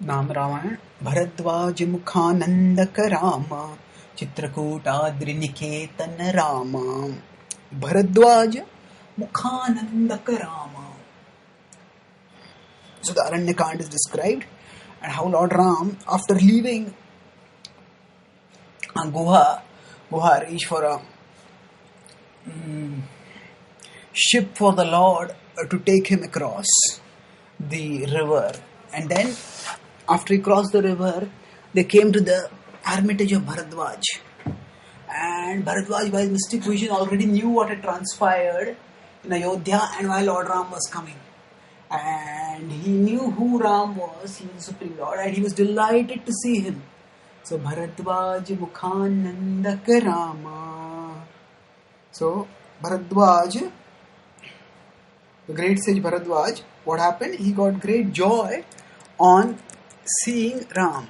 नाम Ramayan Bharadwaj मुखानंदक Ram चित्रकूटाद्रिनिकेतन Ram Bharadwaj Mukhanandaka Rama. So the Aranyakand is described and how Lord Ram, after leaving Guha arranged for a ship for the Lord to take him across the river. And then after he crossed the river, they came to the hermitage of Bharadwaj. And Bharadwaj, by his mystic vision, already knew what had transpired in Ayodhya and why Lord Ram was coming. And he knew who Ram was, he was the Supreme Lord, and he was delighted to see him. So, Bharadwaj Mukhanandaka Rama. So, Bharadwaj, the great sage Bharadwaj, what happened? He got great joy on seeing Ram.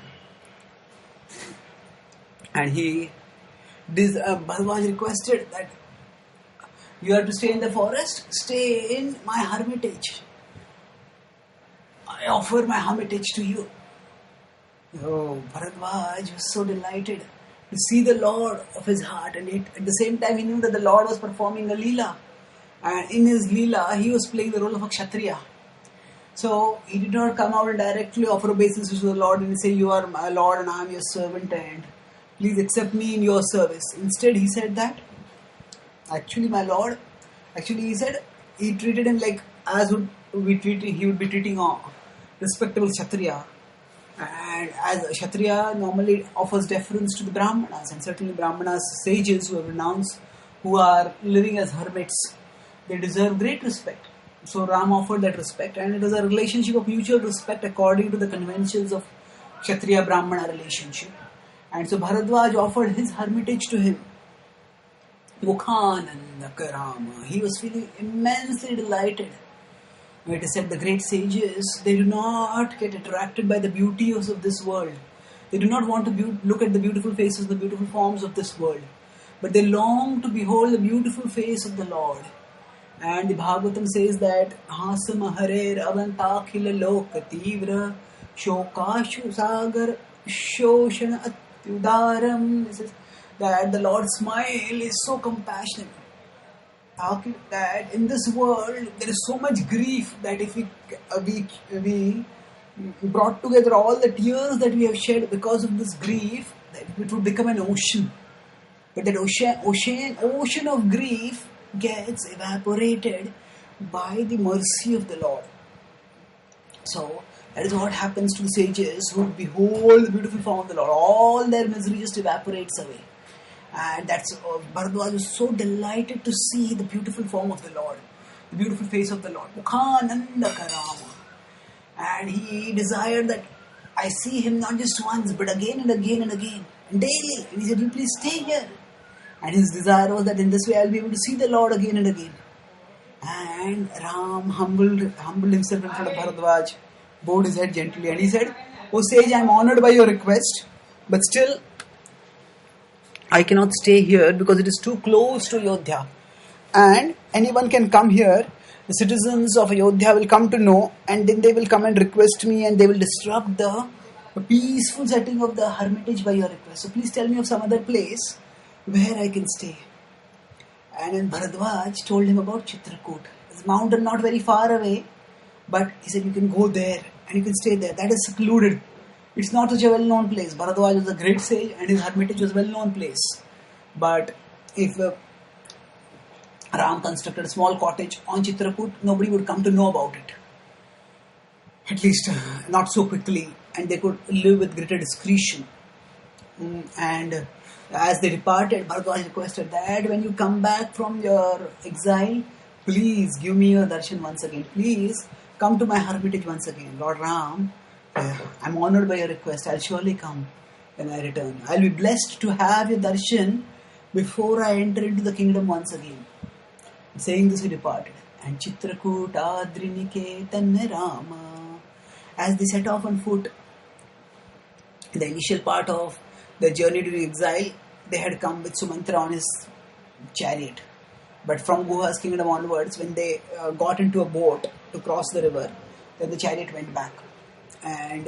And Bharadwaj requested that you are to stay in the forest, stay in my hermitage. I offer my hermitage to you. Oh, Bharadwaj was so delighted to see the Lord of his heart, and at the same time he knew that the Lord was performing a Leela. And in his Leela, he was playing the role of a Kshatriya. So he did not come out and directly offer obeisance to the Lord and say, you are my Lord and I am your servant and please accept me in your service. Instead, he said that, actually my Lord, he treated him like as he would be treating a respectable Kshatriya. And as a Kshatriya normally offers deference to the Brahmanas, and certainly Brahmanas, sages who are renounced, who are living as hermits, they deserve great respect. So Ram offered that respect, and it was a relationship of mutual respect according to the conventions of Kshatriya-Brahmana relationship. And so Bharadwaj offered his hermitage to him. Mukhanandaka Rama. He was feeling immensely delighted. It is said the great sages, they do not get attracted by the beauties of this world. They do not want to look at the beautiful faces, the beautiful forms of this world. But they long to behold the beautiful face of the Lord. And the Bhagavatam says that Hasam Hare Avantakhila Loka Tivra Shokashu Sagar Shoshana Atyudaram. This is that the Lord's smile is so compassionate. That in this world there is so much grief that if we brought together all the tears that we have shed because of this grief, that it would become an ocean. But that ocean of grief gets evaporated by the mercy of the Lord. So that is what happens to the sages who behold the beautiful form of the Lord. All their misery just evaporates away. And that's Bharadwaj was so delighted to see the beautiful form of the Lord, the beautiful face of the Lord. Mukhanandaka Rama. And he desired that I see him not just once, but again and again and again, and daily. And he said, you please stay here. And his desire was that in this way I'll be able to see the Lord again and again. And Ram humbled himself in front of Bharadwaj, bowed his head gently, and he said, O sage, I am honored by your request, but still I cannot stay here because it is too close to Ayodhya. And anyone can come here, the citizens of Ayodhya will come to know, and then they will come and request me, and they will disrupt the peaceful setting of the hermitage by your request. So please tell me of some other place where I can stay. And then Bharadwaj told him about Chitrakoot. It's a mountain not very far away, but he said you can go there and you can stay there. That is secluded. It's not such a well-known place. Bharadwaj was a great sage and his hermitage was a well-known place. But if Ram constructed a small cottage on Chitrakoot, nobody would come to know about it. At least not so quickly, and they could live with greater discretion. And as they departed, Bharadwaj requested that when you come back from your exile, please give me your darshan once again. Please come to my hermitage once again. Lord Ram, I'm honored by your request. I'll surely come when I return. I'll be blessed to have your darshan before I enter into the kingdom once again. Saying this, he departed. And Chitrakoot Adriniketan Rama. As they set off on foot, in the initial part of the journey to the exile, they had come with Sumantra on his chariot. But from Guha's kingdom onwards, when they got into a boat to cross the river, then the chariot went back. And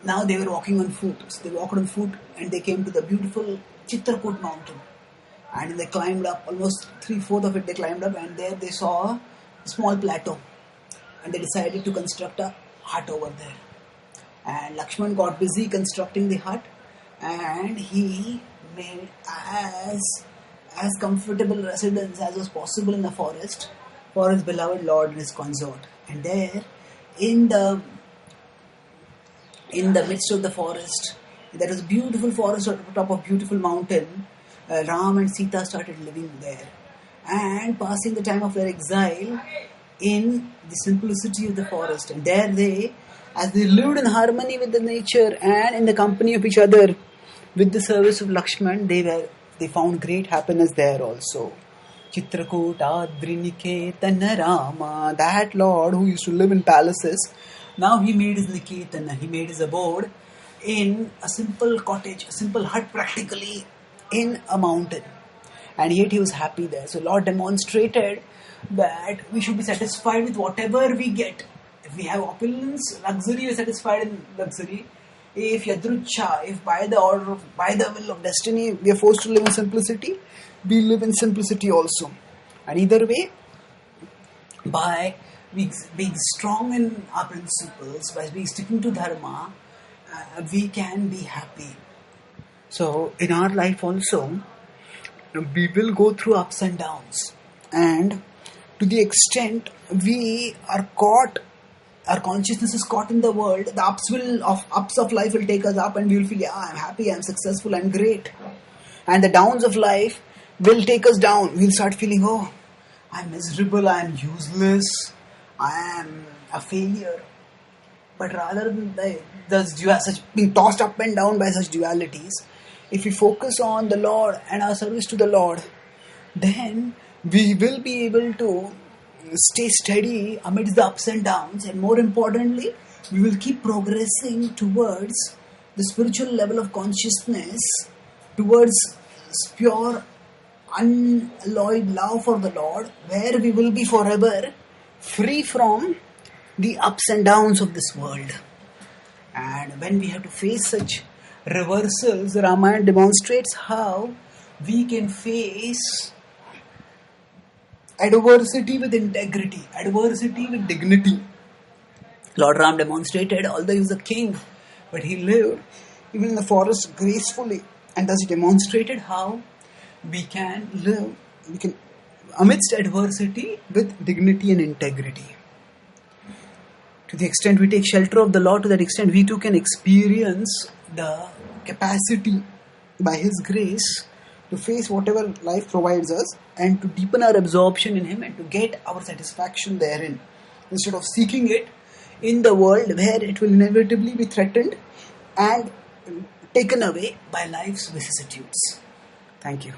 Now they were walking on foot. So they walked on foot and they came to the beautiful Chitrakoot mountain. And they climbed up, almost 3/4 of it they climbed up, and there they saw a small plateau. And they decided to construct a hut over there. And Lakshman got busy constructing the hut, and he made as comfortable residence as was possible in the forest for his beloved lord and his consort. And there, in the midst of the forest, there was a beautiful forest at the top of a beautiful mountain. Ram and Sita started living there and passing the time of their exile in the simplicity of the forest. And there they, as they lived in harmony with the nature and in the company of each other, with the service of Lakshman, they found great happiness there also. Chitrakoot Adriniketana Rama, that Lord who used to live in palaces, now he made his Niketana, he made his abode in a simple cottage, a simple hut practically in a mountain. And yet he was happy there. So Lord demonstrated that we should be satisfied with whatever we get. If we have opulence, luxury, we are satisfied in luxury. If yadrucha, if by the will of destiny, we are forced to live in simplicity, we live in simplicity also. And either way, by being strong in our principles, by being sticking to dharma, we can be happy. So in our life also, we will go through ups and downs, and to the extent we are caught, our consciousness is caught in the world, the ups of life will take us up, and we will feel, yeah, I'm happy, I'm successful, I'm great. And the downs of life will take us down. We'll start feeling, oh, I'm miserable, I'm useless, I am a failure. But rather than being tossed up and down by such dualities, if we focus on the Lord and our service to the Lord, then we will be able to stay steady amidst the ups and downs, and more importantly, we will keep progressing towards the spiritual level of consciousness, towards pure, unalloyed love for the Lord, where we will be forever free from the ups and downs of this world. And when we have to face such reversals, the Ramayana demonstrates how we can face adversity with integrity, adversity with dignity. Lord Ram demonstrated, although he was a king, but he lived even in the forest gracefully, and thus he demonstrated how we can live, amidst adversity with dignity and integrity. To the extent we take shelter of the Lord, to that extent we too can experience the capacity by His grace to face whatever life provides us, and to deepen our absorption in Him and to get our satisfaction therein, instead of seeking it in the world where it will inevitably be threatened and taken away by life's vicissitudes. Thank you.